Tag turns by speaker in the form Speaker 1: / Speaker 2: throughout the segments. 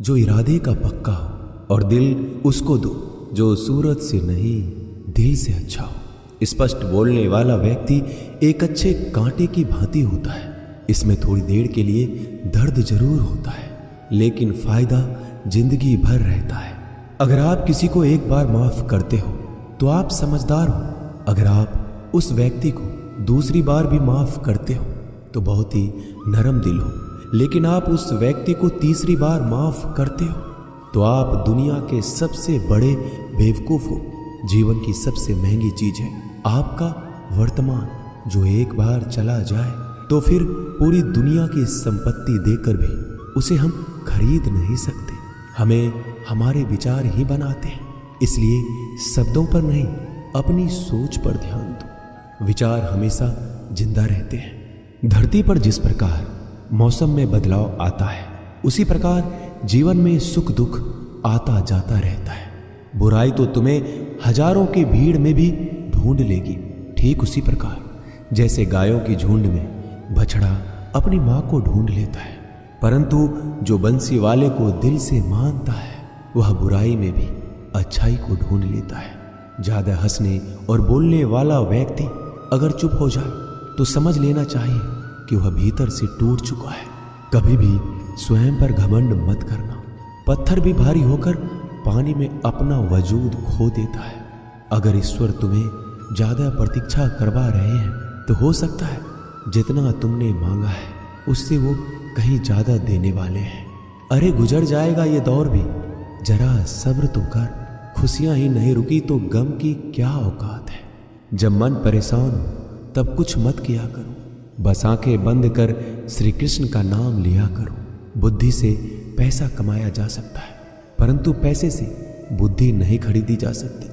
Speaker 1: जो इरादे का पक्का हो, और दिल उसको दो जो सूरत से नहीं दिल से अच्छा हो। स्पष्ट बोलने वाला व्यक्ति एक अच्छे कांटे की भांति होता है। इसमें थोड़ी देर के लिए दर्द जरूर होता है, लेकिन फायदा जिंदगी भर रहता है। अगर आप किसी को एक बार माफ करते हो तो आप समझदार हो। अगर आप उस व्यक्ति को दूसरी बार भी माफ करते हो तो बहुत ही नरम दिल हो। लेकिन आप उस व्यक्ति को तीसरी बार माफ करते हो तो आप दुनिया के सबसे बड़े बेवकूफ हो। जीवन की सबसे महंगी चीज है आपका वर्तमान, जो एक बार चला जाए तो फिर पूरी दुनिया की संपत्ति देकर भी उसे हम खरीद नहीं सकते। हमें हमारे विचार ही बनाते हैं, इसलिए शब्दों पर नहीं अपनी सोच पर ध्यान दो। विचार हमेशा जिंदा रहते हैं। धरती पर जिस प्रकार मौसम में बदलाव आता है, उसी प्रकार जीवन में सुख दुख आता जाता रहता है। बुराई तो तुम्हें हजारों की भीड़ में भी ढूंढ लेगी। ठीक उसी प्रकार जैसे गायों की झुंड में बछड़ा अपनी मां को ढूंढ लेता है, परंतु जो बंसी वाले को दिल से मानता है वह बुराई में भी अच्छाई को ढूंढ लेता है। ज्यादा हंसने और बोलने वाला व्यक्ति अगर चुप हो जाए तो समझ लेना चाहिए कि वह भीतर से टूट चुका है। कभी भी स्वयं पर घमंड मत करना। पत्थर भी भारी होकर पानी में अपना वजूद खो देता है। अगर ईश्वर तुम्हें ज्यादा प्रतीक्षा करवा रहे हैं तो हो सकता है जितना तुमने मांगा है उससे वो कहीं ज्यादा देने वाले हैं। अरे गुजर जाएगा ये दौर भी, जरा सब्र तो कर। खुशियां ही नहीं रुकी तो गम की क्या औकात है। जब मन परेशान हो तब कुछ मत किया करो, बस आंखें बंद कर श्री कृष्ण का नाम लिया करो। बुद्धि से पैसा कमाया जा सकता है, परंतु पैसे से बुद्धि नहीं खरीदी जा सकती।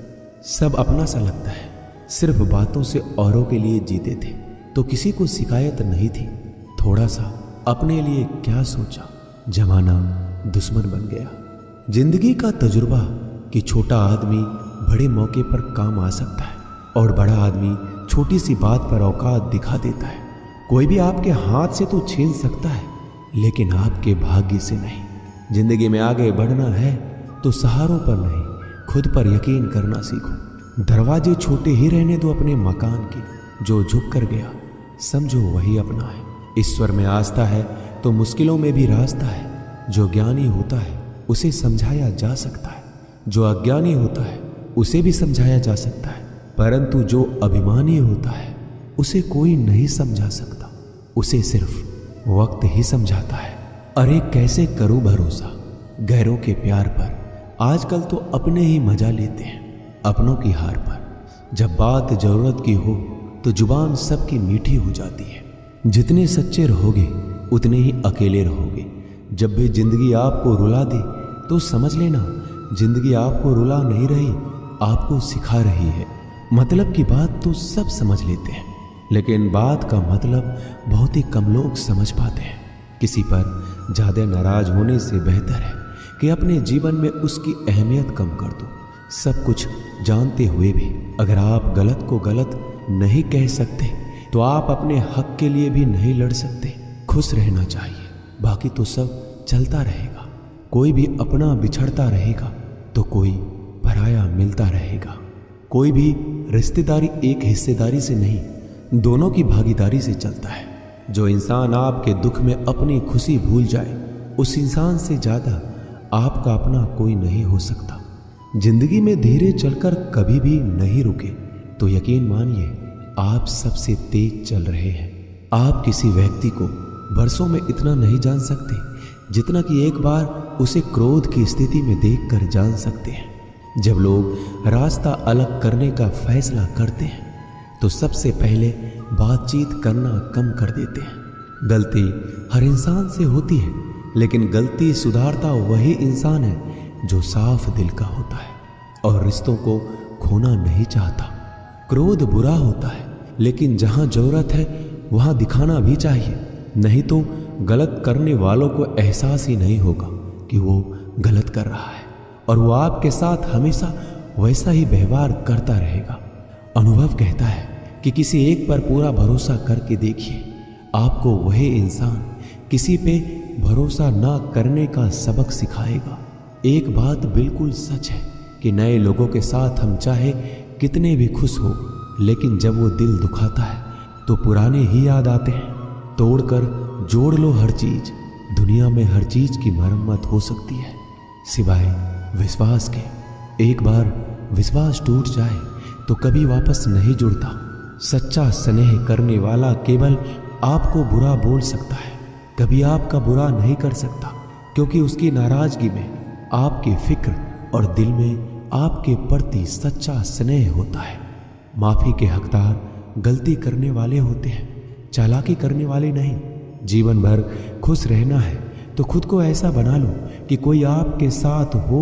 Speaker 1: सब अपना सा लगता है। सिर्फ बातों से औरों के लिए जीते थे तो किसी को शिकायत नहीं थी। थोड़ा सा अपने लिए क्या सोचा, जमाना दुश्मन बन गया। जिंदगी का तजुर्बा कि छोटा आदमी बड़े मौके पर काम आ सकता है और बड़ा आदमी छोटी सी बात पर औकात दिखा देता है। कोई भी आपके हाथ से तो छीन सकता है, लेकिन आपके भाग्य से नहीं। जिंदगी में आगे बढ़ना है तो सहारों पर नहीं, खुद पर यकीन करना सीखो। दरवाजे छोटे ही रहने दो अपने मकान के। जो झुक कर गया समझो वही अपना है। ईश्वर में आस्था है तो मुश्किलों में भी रास्ता है। जो ज्ञानी होता है उसे समझाया जा सकता है, जो अज्ञानी होता है उसे भी समझाया जा सकता है, परंतु जो अभिमानी होता है उसे कोई नहीं समझा सकता। उसे सिर्फ वक्त ही समझाता है। अरे कैसे करूं भरोसा गैरों के प्यार पर। आजकल तो अपने ही मजा लेते हैं अपनों की हार पर। जब बात जरूरत की हो तो जुबान सबकी मीठी हो जाती है। जितने सच्चे रहोगे उतने ही अकेले रहोगे। जब भी जिंदगी आपको रुला दे तो समझ लेना जिंदगी आपको रुला नहीं रही, आपको सिखा रही है। मतलब की बात तो सब समझ लेते हैं, लेकिन बात का मतलब बहुत ही कम लोग समझ पाते हैं। किसी पर ज्यादा नाराज होने से बेहतर है कि अपने जीवन में उसकी अहमियत कम कर दो। सब कुछ जानते हुए भी अगर आप गलत को गलत नहीं कह सकते तो आप अपने हक के लिए भी नहीं लड़ सकते। खुश रहना चाहिए, बाकी तो सब चलता रहेगा। कोई भी अपना बिछड़ता रहेगा तो कोई पराया मिलता रहेगा। कोई भी रिश्तेदारी एक हिस्सेदारी से नहीं, दोनों की भागीदारी से चलता है। जो इंसान आपके दुख में अपनी खुशी भूल जाए, उस इंसान से ज्यादा आपका अपना कोई नहीं हो सकता। जिंदगी में धीरे चलकर कभी भी नहीं रुके तो यकीन मानिए आप सबसे तेज चल रहे हैं। आप किसी व्यक्ति को बरसों में इतना नहीं जान सकते जितना कि एक बार उसे क्रोध की स्थिति में देखकर जान सकते हैं। जब लोग रास्ता अलग करने का फैसला करते हैं तो सबसे पहले बातचीत करना कम कर देते हैं। गलती हर इंसान से होती है, लेकिन गलती सुधारता वही इंसान है जो साफ दिल का होता है और रिश्तों को खोना नहीं चाहता। क्रोध बुरा होता है, लेकिन जहां जरूरत है वहां दिखाना भी चाहिए, नहीं तो गलत करने वालों को एहसास ही नहीं होगा कि वो गलत कर रहा है और वो आपके साथ हमेशा वैसा ही व्यवहार करता रहेगा। अनुभव कहता है कि किसी एक पर पूरा भरोसा करके देखिए, आपको वही इंसान किसी पे भरोसा ना करने का सबक सिखाएगा। एक बात बिल्कुल सच है कि नए लोगों के साथ हम चाहे कितने भी खुश हो, लेकिन जब वो दिल दुखाता है तो पुराने ही याद आते हैं। तोड़कर जोड़ लो हर चीज, दुनिया में हर चीज की मरम्मत हो सकती है सिवाय विश्वास के। एक बार विश्वास टूट जाए तो कभी वापस नहीं जुड़ता। सच्चा स्नेह करने वाला केवल आपको बुरा बोल सकता है, कभी आपका बुरा नहीं कर सकता, क्योंकि उसकी नाराजगी में आपकी फिक्र और दिल में आपके प्रति सच्चा स्नेह होता है। माफी के हकदार गलती करने वाले होते हैं, चालाकी करने वाले नहीं। जीवन भर खुश रहना है तो खुद को ऐसा बना लो कि कोई आपके साथ हो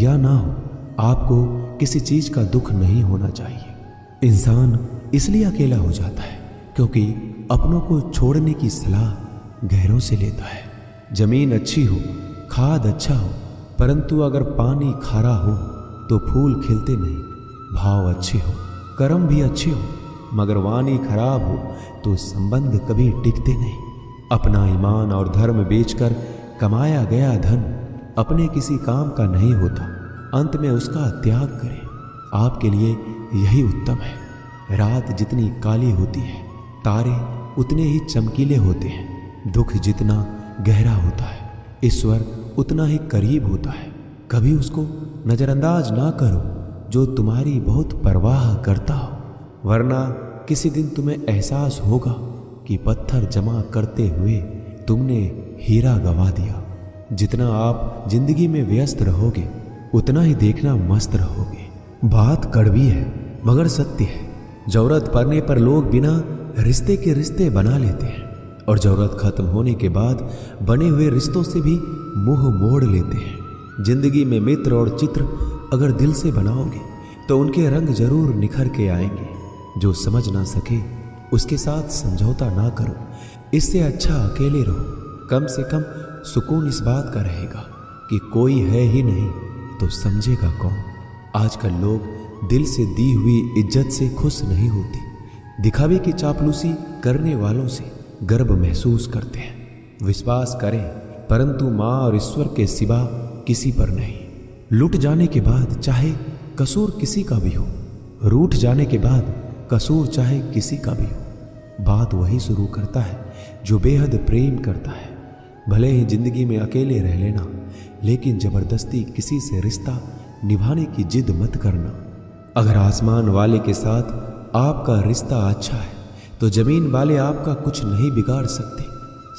Speaker 1: या ना हो, आपको किसी चीज का दुख नहीं होना चाहिए। इंसान इसलिए अकेला हो जाता है क्योंकि अपनों को छोड़ने की सलाह गैरों से लेता है। जमीन अच्छी हो, खाद अच्छा हो, परंतु अगर पानी खारा हो तो फूल खिलते नहीं। भाव अच्छे हो, कर्म भी अच्छे हो, मगर वाणी खराब हो तो संबंध कभी टिकते नहीं। अपना ईमान और धर्म बेचकर कमाया गया धन अपने किसी काम का नहीं होता, अंत में उसका त्याग करें। आपके लिए यही उत्तम है। रात जितनी काली होती है, तारे उतने ही चमकीले होते हैं। दुख जितना गहरा होता है, ईश्वर उतना ही करीब होता है। कभी उसको नजरअंदाज ना करो जो तुम्हारी बहुत परवाह करता हो, वरना किसी दिन तुम्हें एहसास होगा कि पत्थर जमा करते हुए तुमने हीरा गवा दिया। जितना आप जिंदगी में व्यस्त रहोगे उतना ही देखना मस्त रहोगे। बात कड़वी है मगर सत्य है। जरूरत पड़ने पर लोग बिना रिश्ते के रिश्ते बना लेते हैं और जरूरत खत्म होने के बाद बने हुए रिश्तों से भी मुंह मोड़ लेते हैं। जिंदगी में मित्र और चित्र अगर दिल से बनाओगे तो उनके रंग जरूर निखर के आएंगे। जो समझ ना सके उसके साथ समझौता ना करो, इससे अच्छा अकेले रहो। कम से कम सुकून इस बात का रहेगा कि कोई है ही नहीं तो समझेगा कौन। आजकल लोग दिल से दी हुई इज्जत से खुश नहीं होते, दिखावे की चापलूसी करने वालों से गर्व महसूस करते हैं। विश्वास करें परंतु माँ और ईश्वर के सिवा किसी पर नहीं। लुट जाने के बाद चाहे कसूर किसी का भी हो, रूठ जाने के बाद कसूर चाहे किसी का भी हो, बात वही शुरू करता है जो बेहद प्रेम करता है। भले ही जिंदगी में अकेले रह लेना, लेकिन जबरदस्ती किसी से रिश्ता निभाने की जिद मत करना। अगर आसमान वाले के साथ आपका रिश्ता अच्छा है तो जमीन वाले आपका कुछ नहीं बिगाड़ सकते।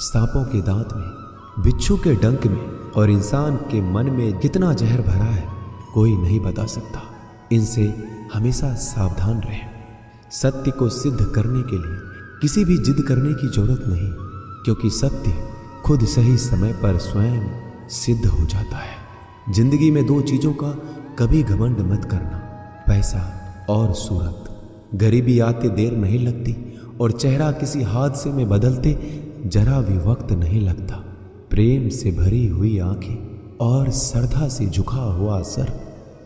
Speaker 1: सांपों के दांत में, बिच्छू के डंक में और इंसान के मन में कितना जहर भरा है कोई नहीं बता सकता। इनसे हमेशा सावधान रहें। सत्य को सिद्ध करने के लिए किसी भी जिद करने की जरूरत नहीं, क्योंकि सत्य खुद सही समय पर स्वयं सिद्ध हो जाता है। जिंदगी में दो चीजों का कभी घमंड मत करना, पैसा और सूरत। गरीबी आते देर नहीं लगती और चेहरा किसी हादसे में बदलते जरा भी वक्त नहीं लगता। प्रेम से भरी हुई आंखें और श्रद्धा से झुका हुआ सर,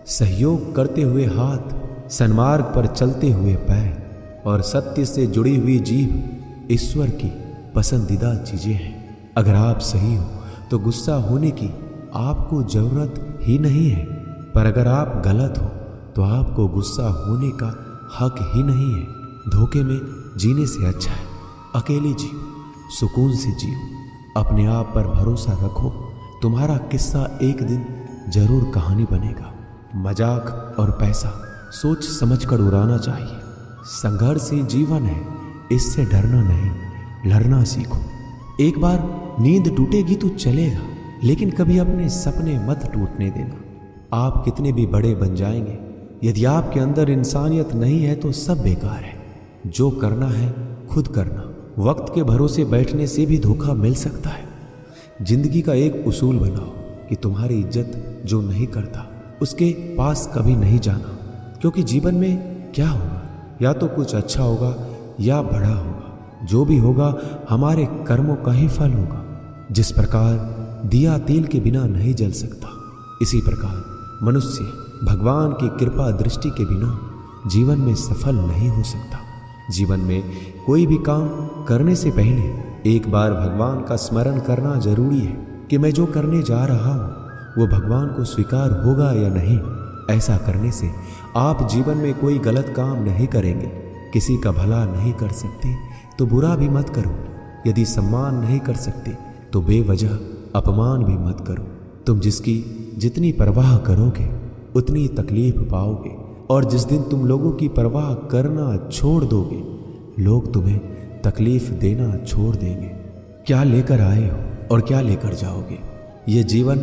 Speaker 1: सहयोग करते हुए हाथ, सन्मार्ग पर चलते हुए पैर और सत्य से जुड़ी हुई जीभ ईश्वर की पसंदीदा चीजें हैं। अगर आप सही हो तो गुस्सा होने की आपको जरूरत ही नहीं है, पर अगर आप गलत हो तो आपको गुस्सा होने का हक ही नहीं है। धोखे में जीने से अच्छा है अकेले जियो, सुकून से जियो। अपने आप पर भरोसा रखो, तुम्हारा किस्सा एक दिन जरूर कहानी बनेगा। मजाक और पैसा सोच समझकर उड़ाना चाहिए। संघर्ष ही जीवन है, इससे डरना नहीं, लड़ना सीखो। एक बार नींद टूटेगी तो चलेगा, लेकिन कभी अपने सपने मत टूटने देना। आप कितने भी बड़े बन जाएंगे, यदि आपके अंदर इंसानियत नहीं है तो सब बेकार है। जो करना है खुद करना। वक्त के भरोसे बैठने से भी धोखा मिल सकता है। जिंदगी का एक उसूल बनाओ कि तुम्हारी इज्जत जो नहीं करता उसके पास कभी नहीं जाना, क्योंकि जीवन में क्या होगा, या तो कुछ अच्छा होगा या बड़ा होगा। जो भी होगा हमारे कर्मों का ही फल होगा। जिस प्रकार दिया तेल के बिना नहीं जल सकता, इसी प्रकार मनुष्य भगवान की कृपा दृष्टि के बिना जीवन में सफल नहीं हो सकता। जीवन में कोई भी काम करने से पहले एक बार भगवान का स्मरण करना जरूरी है कि मैं जो करने जा रहा हूँ वो भगवान को स्वीकार होगा या नहीं। ऐसा करने से आप जीवन में कोई गलत काम नहीं करेंगे। किसी का भला नहीं कर सकते तो बुरा भी मत करो। यदि सम्मान नहीं कर सकते तो बेवजह अपमान भी मत करो। तुम जिसकी जितनी परवाह करोगे उतनी तकलीफ पाओगे, और जिस दिन तुम लोगों की परवाह करना छोड़ दोगे लोग तुम्हें तकलीफ देना छोड़ देंगे। क्या लेकर आए हो और क्या लेकर जाओगे? ये जीवन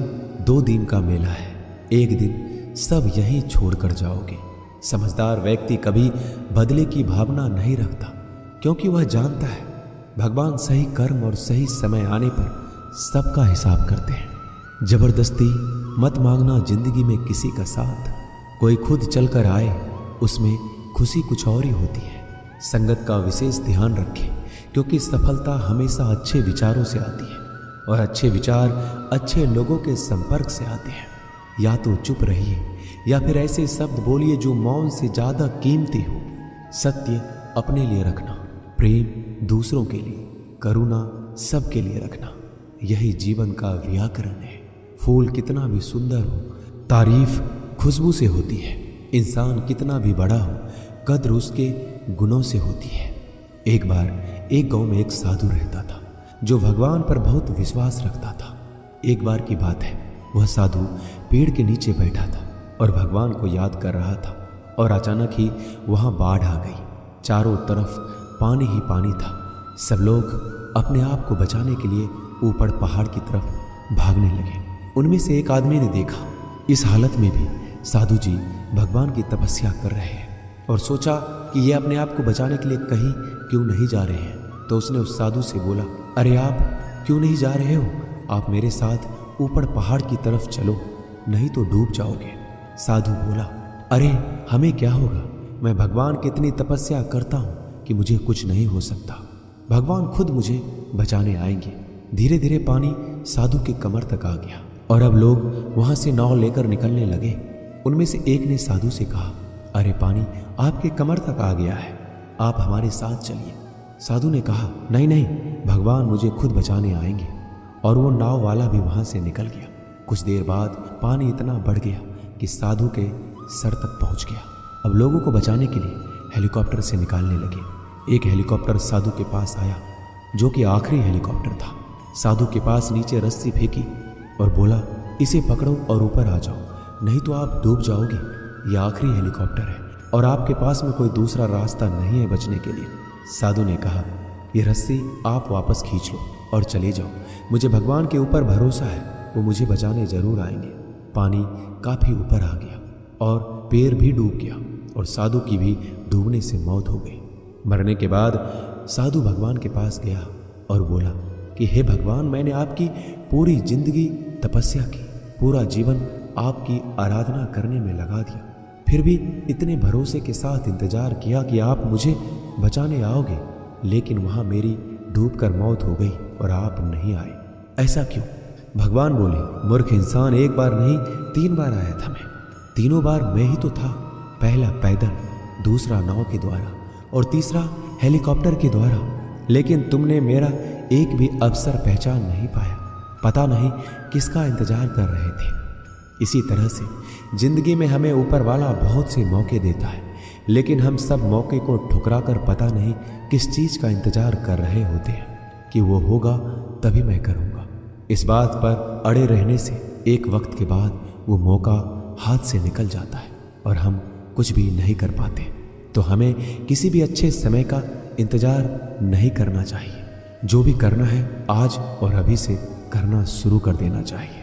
Speaker 1: 2 दिन का मेला है। एक दिन सब यहीं छोड़कर जाओगे। समझदार व्यक्ति कभी बदले की भावना नहीं रखता, क्योंकि वह जानता है भगवान सही कर्म और सही समय आने पर सबका हिसाब करते हैं। जबरदस्ती मत मांगना जिंदगी में किसी का साथ। कोई खुद चलकर आए उसमें खुशी कुछ और ही होती है। संगत का विशेष ध्यान रखें, क्योंकि सफलता हमेशा अच्छे विचारों से आती है और अच्छे विचार अच्छे लोगों के संपर्क से आते हैं। या तो चुप रहिए या फिर ऐसे शब्द बोलिए जो मौन से ज्यादा कीमती हो। सत्य अपने लिए रखना, प्रेम दूसरों के लिए, करुणा सबके लिए रखना, यही जीवन का व्याकरण है। फूल कितना भी सुंदर हो, तारीफ खुशबू से होती है। इंसान कितना भी बड़ा हो, कद्र उसके गुणों से होती है। एक बार एक गांव में एक साधु रहता था जो भगवान पर बहुत विश्वास रखता था। एक बार की बात है, वह साधु पेड़ के नीचे बैठा था और भगवान को याद कर रहा था, और अचानक ही वहां बाढ़ आ गई। चारों तरफ पानी ही पानी था। सब लोग अपने आप को बचाने के लिए ऊपर पहाड़ की तरफ भागने लगे। उनमें से एक आदमी ने देखा इस हालत में भी साधु जी भगवान की तपस्या कर रहे हैं, और सोचा कि ये अपने आप को बचाने के लिए कहीं क्यों नहीं जा रहे हैं। तो उसने उस साधु से बोला, अरे आप क्यों नहीं जा रहे हो? आप मेरे साथ ऊपर पहाड़ की तरफ चलो, नहीं तो डूब जाओगे। साधु बोला, अरे हमें क्या होगा? मैं भगवान की इतनी तपस्या करता हूँ कि मुझे कुछ नहीं हो सकता। भगवान खुद मुझे बचाने आएंगे। धीरे धीरे पानी साधु के कमर तक आ गया और अब लोग वहां से नाव लेकर निकलने लगे। उनमें से एक ने साधु से कहा, अरे पानी आपके कमर तक आ गया है, आप हमारे साथ चलिए। साधु ने कहा, नहीं नहीं, भगवान मुझे खुद बचाने आएंगे। और वो नाव वाला भी वहां से निकल गया। कुछ देर बाद पानी इतना बढ़ गया कि साधु के सर तक पहुंच गया। अब लोगों को बचाने के लिए हेलीकॉप्टर से निकालने लगे। एक हेलीकॉप्टर साधु के पास आया, जो कि आखिरी हेलीकॉप्टर था। साधु के पास नीचे रस्सी फेंकी और बोला, इसे पकड़ो और ऊपर आ जाओ, नहीं तो आप डूब जाओगे। यह आखिरी हेलीकॉप्टर है और आपके पास में कोई दूसरा रास्ता नहीं है बचने के लिए। साधु ने कहा, यह रस्सी आप वापस खींच लो और चले जाओ। मुझे भगवान के ऊपर भरोसा है, वो मुझे बचाने जरूर आएंगे। पानी काफी ऊपर आ गया और पैर भी डूब गया और साधु की भी डूबने से मौत हो गई। मरने के बाद साधु भगवान के पास गया और बोला कि हे भगवान, मैंने आपकी पूरी जिंदगी तपस्या की, पूरा जीवन आपकी आराधना करने में लगा दिया, फिर भी इतने भरोसे के साथ इंतजार किया कि आप मुझे बचाने आओगे, लेकिन वहां मेरी डूबकर मौत हो गई और आप नहीं आए। ऐसा क्यों? भगवान बोले, मूर्ख इंसान, एक बार नहीं 3 बार आया था मैं। तीनों बार मैं ही तो था। पहला पैदल, दूसरा नाव के द्वारा और तीसरा हेलीकॉप्टर के द्वारा, लेकिन तुमने मेरा एक भी अवसर पहचान नहीं पाया। पता नहीं किसका इंतजार कर रहे थे। इसी तरह से जिंदगी में हमें ऊपर वाला बहुत से मौके देता है, लेकिन हम सब मौके को ठुकरा कर पता नहीं किस चीज का इंतजार कर रहे होते हैं कि वो होगा तभी मैं करूँगा। इस बात पर अड़े रहने से एक वक्त के बाद वो मौका हाथ से निकल जाता है और हम कुछ भी नहीं कर पाते। तो हमें किसी भी अच्छे समय का इंतजार नहीं करना चाहिए। जो भी करना है आज और अभी से करना शुरू कर देना चाहिए।